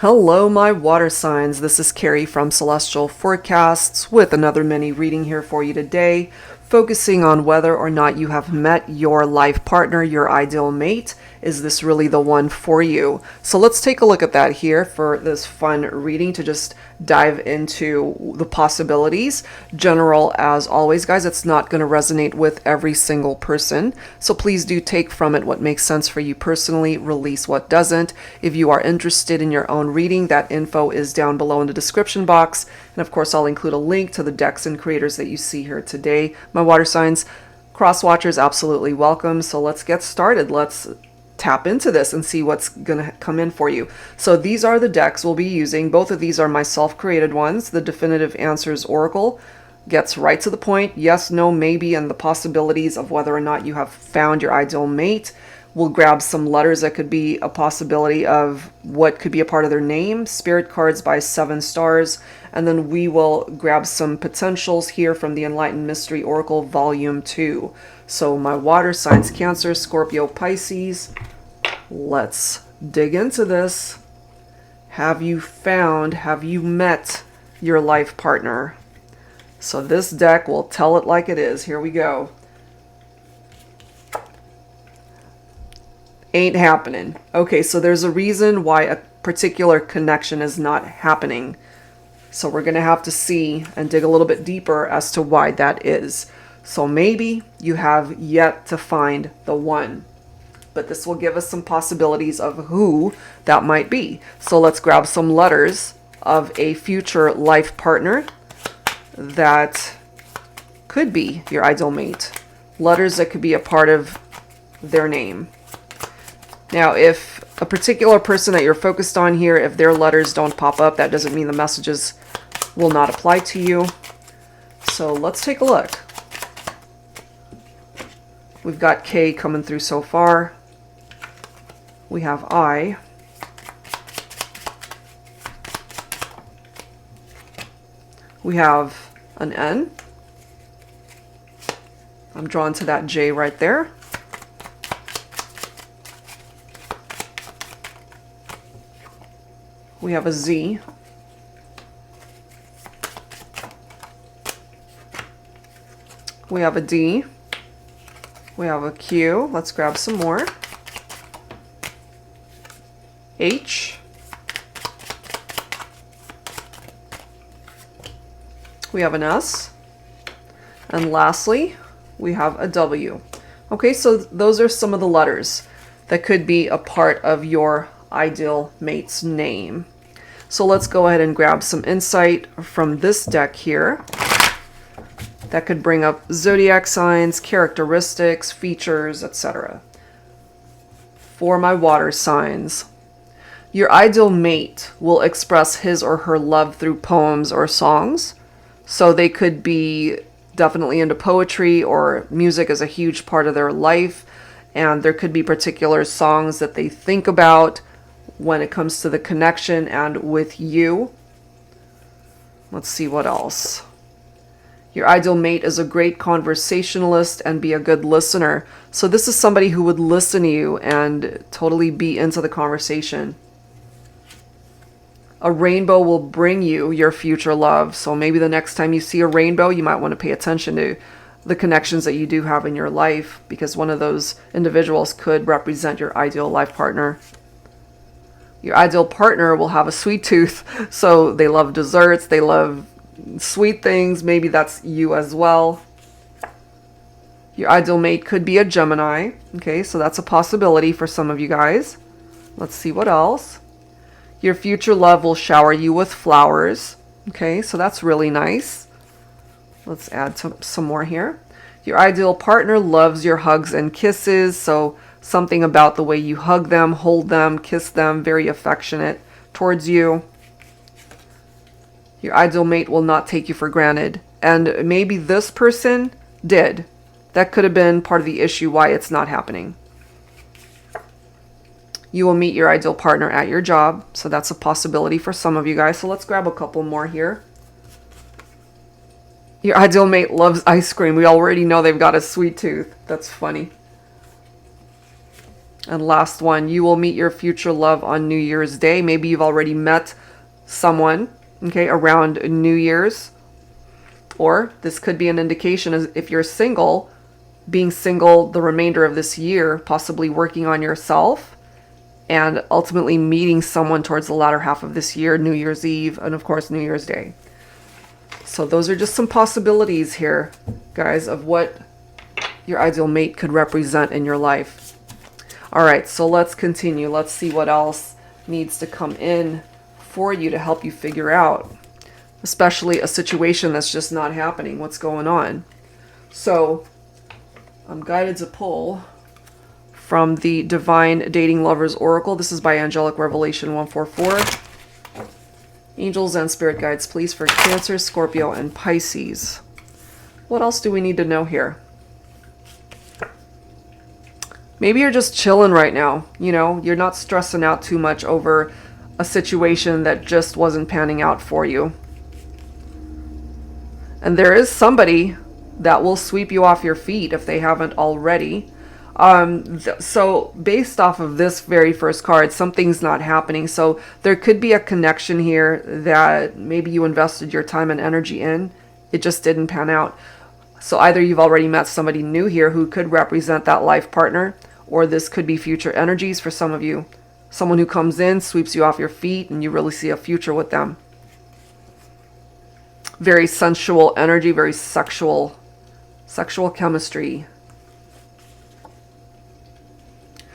Hello, my water signs. This is Carrie from Celestial Forecasts with another mini reading here for you today, focusing on whether or not you have met your life partner, your ideal mate. Is this really the one for you? So let's take a look at that here for this fun reading to just dive into the possibilities. General, as always, guys, it's not going to resonate with every single person. So please do take from it what makes sense for you personally, release what doesn't. If you are interested in your own reading, that info is down below in the description box. And of course, I'll include a link to the decks and creators that you see here today. My water signs, cross watchers, absolutely welcome. So let's get started. Let's tap into this and see what's going to come in for you. So these are the decks we'll be using. Both of these are my self-created ones. The Definitive Answers Oracle gets right to the point, yes, no, maybe, and the possibilities of whether or not you have found your ideal mate. We'll grab some letters that could be a possibility of what could be a part of their name, spirit cards by 7 stars, and then we will grab some potentials here from the Enlightened Mystery Oracle Volume 2. So my water signs, Cancer, Scorpio, Pisces. Let's dig into this. Have you met your life partner? So this deck will tell it like it is. Here we go. Ain't happening. Okay, so there's a reason why a particular connection is not happening. So we're going to have to see and dig a little bit deeper as to why that is. So maybe you have yet to find the one, but this will give us some possibilities of who that might be. So let's grab some letters of a future life partner that could be your ideal mate. Letters that could be a part of their name. Now, if a particular person that you're focused on here, if their letters don't pop up, that doesn't mean the messages will not apply to you. So let's take a look. We've got K coming through so far. We have I. We have an N. I'm drawn to that J right there. We have a Z. We have a D. We have a Q. Let's grab some more. H. We have an S. And lastly, we have a W. Okay, so those are some of the letters that could be a part of your ideal mate's name. So let's go ahead and grab some insight from this deck here that could bring up zodiac signs, characteristics, features, etc. For my water signs, your ideal mate will express his or her love through poems or songs. So they could be definitely into poetry, or music is a huge part of their life, and there could be particular songs that they think about when it comes to the connection and with you. Let's see what else. Your ideal mate is a great conversationalist and be a good listener. So this is somebody who would listen to you and totally be into the conversation. A rainbow will bring you your future love. So maybe the next time you see a rainbow, you might want to pay attention to the connections that you do have in your life, because one of those individuals could represent your ideal life partner. Your ideal partner will have a sweet tooth, so they love desserts, they love sweet things. Maybe that's you as well. Your ideal mate could be a Gemini. Okay, so that's a possibility for some of you guys. Let's see what else. Your future love will shower you with flowers. Okay, so that's really nice. Let's add some more here. Your ideal partner loves your hugs and kisses. So something about the way you hug them, hold them, kiss them, very affectionate towards you. Your ideal mate will not take you for granted. And maybe this person did. That could have been part of the issue why it's not happening. You will meet your ideal partner at your job. So that's a possibility for some of you guys. So let's grab a couple more here. Your ideal mate loves ice cream. We already know they've got a sweet tooth. That's funny. And last one, you will meet your future love on New Year's Day. Maybe you've already met someone, okay, around New Year's. Or this could be an indication as if you're single, being single the remainder of this year, possibly working on yourself, and ultimately meeting someone towards the latter half of this year, New Year's Eve, and of course, New Year's Day. So those are just some possibilities here, guys, of what your ideal mate could represent in your life. All right, so let's continue. Let's see what else needs to come in for you to help you figure out, especially a situation that's just not happening. What's going on? So I'm guided to pull from the Divine Dating Lovers Oracle. This is by Angelic Revelation 144. Angels and spirit guides, please, for Cancer, Scorpio, and Pisces. What else do we need to know here? Maybe you're just chilling right now. You know, you're not stressing out too much over a situation that just wasn't panning out for you. And there is somebody that will sweep you off your feet if they haven't already. So based off of this very first card, something's not happening. So there could be a connection here that maybe you invested your time and energy in. It just didn't pan out. So either you've already met somebody new here who could represent that life partner, or this could be future energies for some of you. Someone who comes in, sweeps you off your feet, and you really see a future with them. Very sensual energy, very sexual chemistry.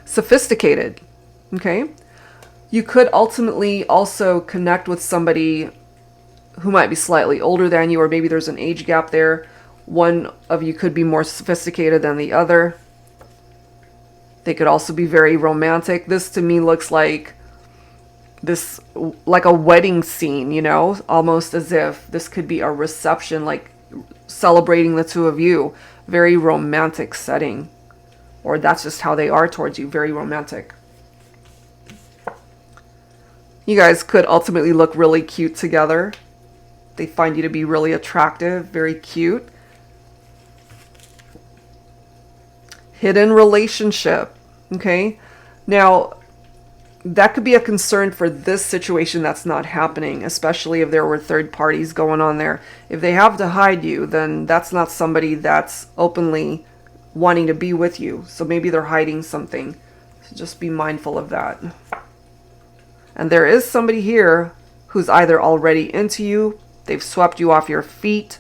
Sophisticated, okay? You could ultimately also connect with somebody who might be slightly older than you, or maybe there's an age gap there. One of you could be more sophisticated than the other. They could also be very romantic. This to me looks like like a wedding scene, you know, almost as if this could be a reception, like celebrating the two of you. Very romantic setting. Or that's just how they are towards you, very romantic. You guys could ultimately look really cute together. They find you to be really attractive, very cute. Hidden relationship, okay? Now, that could be a concern for this situation that's not happening, especially if there were third parties going on there. If they have to hide you, then that's not somebody that's openly wanting to be with you. So maybe they're hiding something. So just be mindful of that. And there is somebody here who's either already into you, they've swept you off your feet,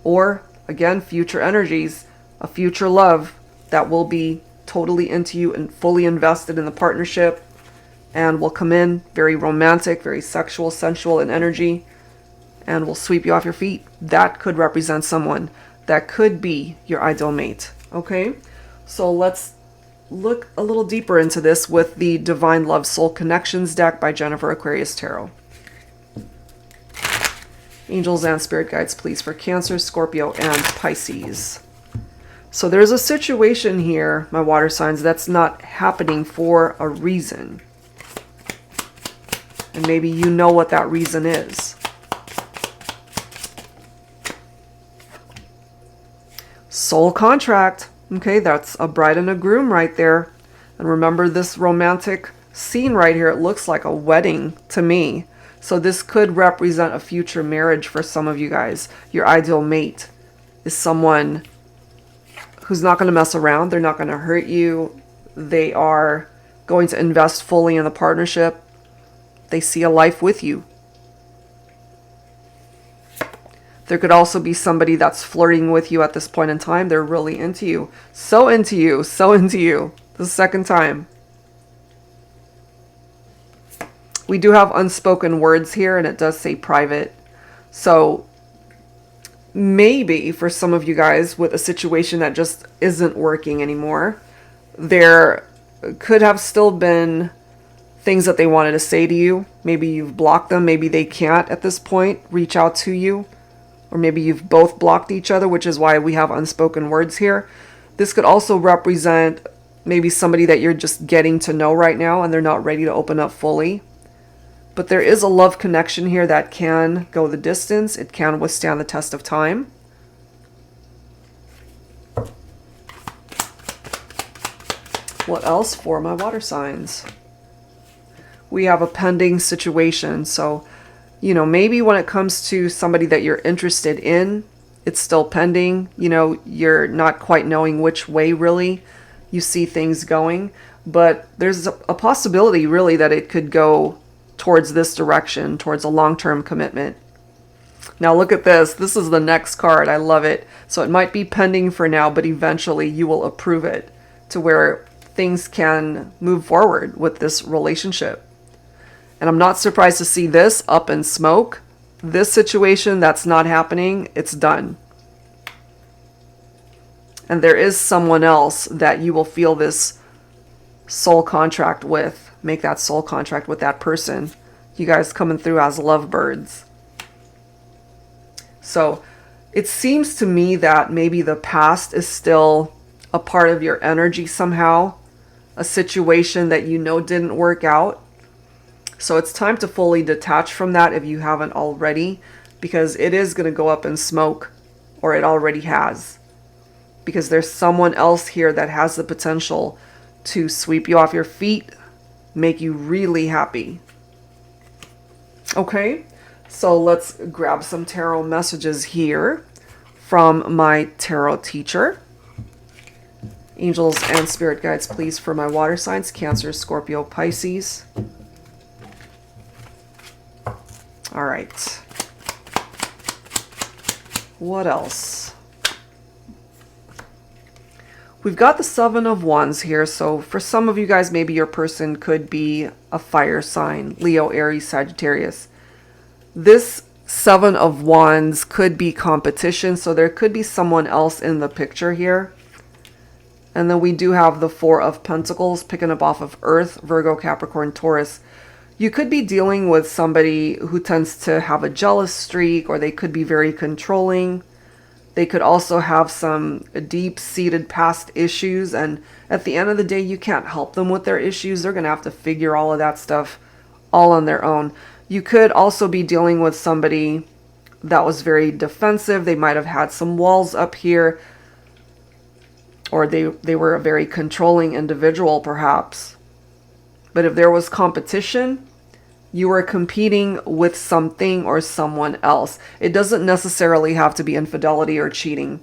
or again, future energies, a future love that will be totally into you and fully invested in the partnership, and will come in very romantic, very sexual, sensual in energy, and will sweep you off your feet. That could represent someone that could be your ideal mate. Okay, so let's look a little deeper into this with the Divine Love Soul Connections deck by Jennifer Aquarius Tarot. Angels and spirit guides, please, for Cancer, Scorpio, and Pisces. So there's a situation here, my water signs, that's not happening for a reason. And maybe you know what that reason is. Soul contract. Okay, that's a bride and a groom right there. And remember this romantic scene right here. It looks like a wedding to me. So this could represent a future marriage for some of you guys. Your ideal mate is someone who's not going to mess around. They're not going to hurt you. They are going to invest fully in the partnership. They see a life with you. There could also be somebody that's flirting with you at this point in time. They're really into you. So into you. So into you. The second time. We do have unspoken words here, and it does say private. So maybe for some of you guys with a situation that just isn't working anymore, there could have still been things that they wanted to say to you. Maybe you've blocked them. Maybe they can't at this point reach out to you. Or maybe you've both blocked each other, which is why we have unspoken words here. This could also represent maybe somebody that you're just getting to know right now and they're not ready to open up fully. But there is a love connection here that can go the distance. It can withstand the test of time. What else for my water signs? We have a pending situation. So, you know, maybe when it comes to somebody that you're interested in, it's still pending. You know, you're not quite knowing which way really you see things going. But there's a possibility really that it could go towards this direction, towards a long-term commitment. Now look at this. This is the next card. I love it. So it might be pending for now, but eventually you will approve it to where things can move forward with this relationship. And I'm not surprised to see this up in smoke. This situation that's not happening, it's done. And there is someone else that you will feel this soul contract with. Make that soul contract with that person. You guys coming through as lovebirds. So it seems to me that maybe the past is still a part of your energy somehow. A situation that you know didn't work out. So it's time to fully detach from that if you haven't already, because it is going to go up in smoke, or it already has. Because there's someone else here that has the potential to sweep you off your feet, make you really happy. Okay, so let's grab some tarot messages here from my tarot teacher. Angels and spirit guides, please, for my water signs, Cancer, Scorpio, Pisces. All right. What else? We've got the Seven of Wands here. So for some of you guys, maybe your person could be a fire sign, Leo, Aries, Sagittarius. This Seven of Wands could be competition. So there could be someone else in the picture here. And then we do have the Four of Pentacles picking up off of Earth, Virgo, Capricorn, Taurus. You could be dealing with somebody who tends to have a jealous streak, or they could be very controlling. They could also have some deep-seated past issues, and at the end of the day, you can't help them with their issues. They're going to have to figure all of that stuff all on their own. You could also be dealing with somebody that was very defensive. They might have had some walls up here, or they were a very controlling individual, perhaps. But if there was competition, you were competing with something or someone else. It doesn't necessarily have to be infidelity or cheating.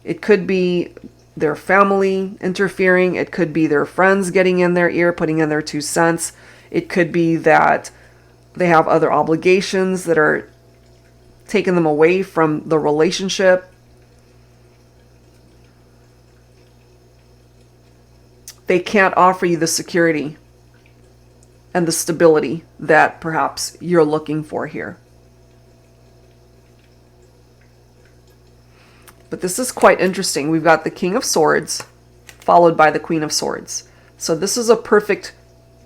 It could be their family interfering. It could be their friends getting in their ear, putting in their 2 cents. It could be that they have other obligations that are taking them away from the relationship. They can't offer you the security and the stability that perhaps you're looking for here. But this is quite interesting. We've got the King of Swords followed by the Queen of Swords. So this is a perfect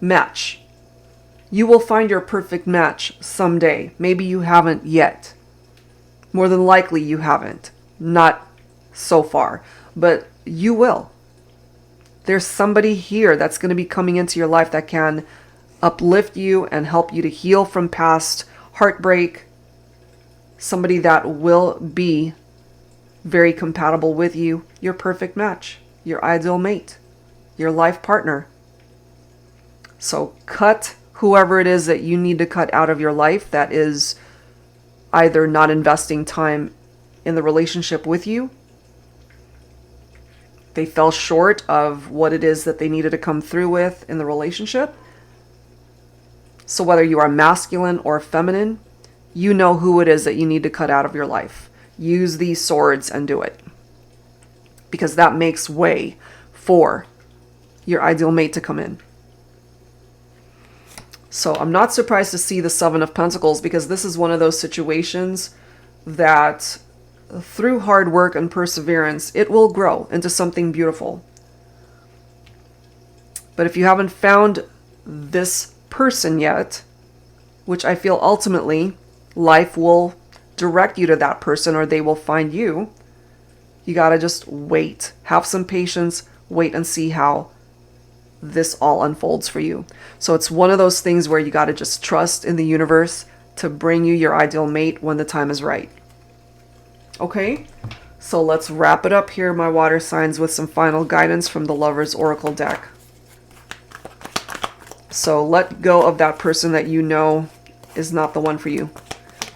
match. You will find your perfect match someday. Maybe you haven't yet. More than likely you haven't. Not so far. But you will. There's somebody here that's going to be coming into your life that can uplift you and help you to heal from past heartbreak. Somebody that will be very compatible with you. Your perfect match. Your ideal mate. Your life partner. So cut whoever it is that you need to cut out of your life that is either not investing time in the relationship with you. They fell short of what it is that they needed to come through with in the relationship. So whether you are masculine or feminine, you know who it is that you need to cut out of your life. Use these swords and do it. Because that makes way for your ideal mate to come in. So I'm not surprised to see the Seven of Pentacles, because this is one of those situations that through hard work and perseverance, it will grow into something beautiful. But if you haven't found this person yet, which I feel ultimately life will direct you to that person, or they will find you, you gotta just wait. Have some patience, wait and see how this all unfolds for you. So it's one of those things where you gotta just trust in the universe to bring you your ideal mate when the time is right. Okay, so let's wrap it up here, my water signs, with some final guidance from the Lover's Oracle deck. So let go of that person that you know is not the one for you.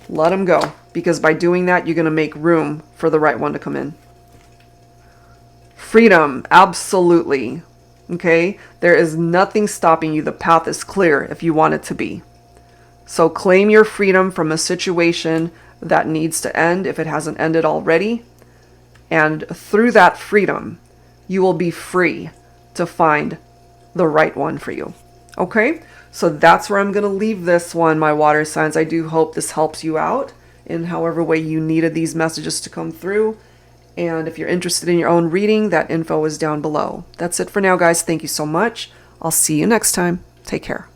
Let them go, because by doing that, you're going to make room for the right one to come in. Freedom, absolutely. Okay? There is nothing stopping you. The path is clear if you want it to be. So claim your freedom from a situation that needs to end if it hasn't ended already. And through that freedom, you will be free to find the right one for you. Okay? So that's where I'm going to leave this one, my water signs. I do hope this helps you out in however way you needed these messages to come through. And if you're interested in your own reading, that info is down below. That's it for now, guys. Thank you so much. I'll see you next time. Take care.